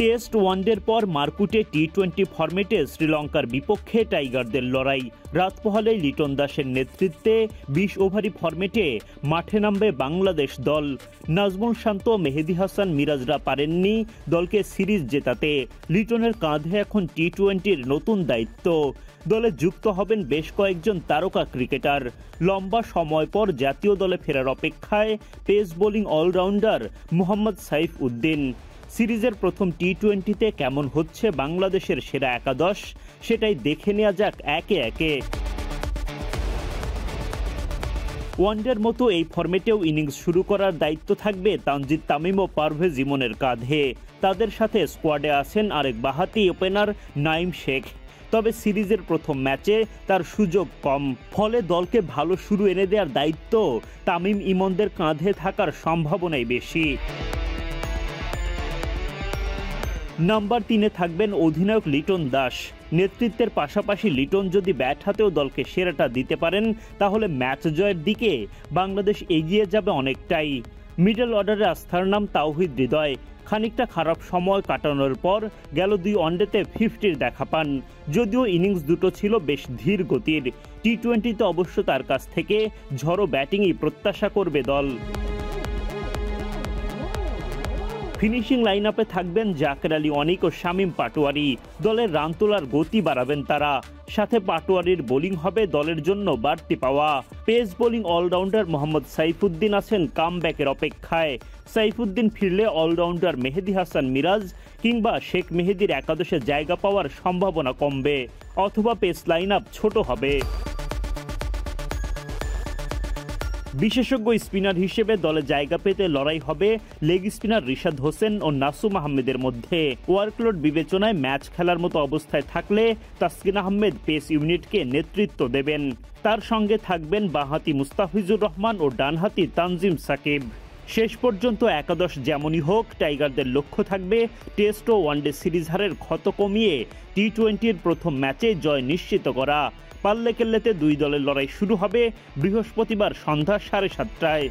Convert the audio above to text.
Test ওয়ানডের পর মারকুটে টি-20 ফরম্যাটে শ্রীলঙ্কার বিপক্ষে টাইগারদের লড়াই। রাত পোহালেই লিটন দাসের নেতৃত্বে 20 ওভারি ফরম্যাটে মাঠে নামবে বাংলাদেশ দল। নাজমুল শান্ত, মেহেদী হাসান মিরাজরা পারেননি দলকে সিরিজ জেতাতে। লিটনের কাঁধে এখন টি-20-র নতুন দায়িত্ব। দলে যুক্ত হবেন বেশ কয়েকজন তারকা ক্রিকেটার। লম্বা সময় পর জাতীয় দলে ফেরার অপেক্ষায় pace bowling allrounder Mohammad Saif Uddin. সিরিজের প্রথম টি-20-তে কেমন হচ্ছে বাংলাদেশের সেরা একাদশ, সেটাই দেখে নেওয়া যাক একে একে। ওয়ানডের মতো এই ফরম্যাটেও ইনিংস শুরু করার দায়িত্ব থাকবে তানজিদ তামিম ও পারভেজ ইমনের কাঁধে। তাদের সাথে স্কোয়াডে আছেন আরেক বাঁহাতি ওপেনার নাঈম শেখ। তবে সিরিজের প্রথম ম্যাচে তার সুযোগ কম, ফলে দলকে ভালো শুরু এনে দেওয়ার দায়িত্ব তামিম ইমনদের কাঁধে থাকার সম্ভাবনাই বেশি। নাম্বার 3-এ থাকবেন অধিনায়ক লিটন দাস। নেতৃত্বের পাশাপাশি লিটন যদি ব্যাট হাতেও দলকে সেরাটা দিতে পারেন, তাহলে ম্যাচ জয়ের দিকে বাংলাদেশ এগিয়ে যাবে অনেকটাই। মিডল অর্ডারে আস্থার নাম তাওহিদ হৃদয়। খানিকটা খারাপ সময় কাটানোর পর গেল 2 ওয়ানডেতে 50-র দেখা পান, যদিও ইনিংস দুটো ছিল বেশ ধীর গতির। টি-20-তে অবশ্য তার কাছ থেকে ঝড়ো ব্যাটিংই প্রত্যাশা করবে দল। ফিনিশিং লাইন আপে থাকবেন জাকের আলী অনিক ও শামীম পাটোয়ারি। দলের রান তোলার গতি বাড়াবেন তারা। সাথে পাটোয়ারির বোলিং হবে দলের জন্য বাড়তি পাওয়া। Pace bowling allrounder Mohammad Saifuddin আছেন কামব্যাকের অপেক্ষায়। সাইফুদ্দিন ফিরলে অলরাউন্ডার মেহেদী হাসান মিরাজ কিংবা শেখ মেহেদীর একাদশে জায়গা পাওয়ার সম্ভাবনা কমবে, অথবা পেস লাইন আপ ছোট হবে। বিশেষজ্ঞ স্পিনার হিসেবে দলে জায়গা পেতে লড়াই হবে লেগ স্পিনার রিশাদ হোসেন ও নাসুম আহমেদের মধ্যে। ওয়ার্কলোড বিবেচনায় ম্যাচ খেলার মতো অবস্থায় থাকলে তাসকিন আহমেদ পেস ইউনিটকে নেতৃত্ব দেবেন। তার সঙ্গে থাকবেন বাঁহাতি মুস্তাফিজুর রহমান ও ডানহাতি তানজিম সাকিব। শেষ পর্যন্ত একাদশ যেমনই হোক, টাইগারদের লক্ষ্য থাকবে টেস্ট ও ওয়ানডে সিরিজ হারের ক্ষত কমিয়ে টি-20-র প্রথম ম্যাচে জয় নিশ্চিত করা। পাল্লে কেল্লেতে দুই দলের লড়াই শুরু হবে বৃহস্পতিবার সন্ধ্যা 7:30টায়।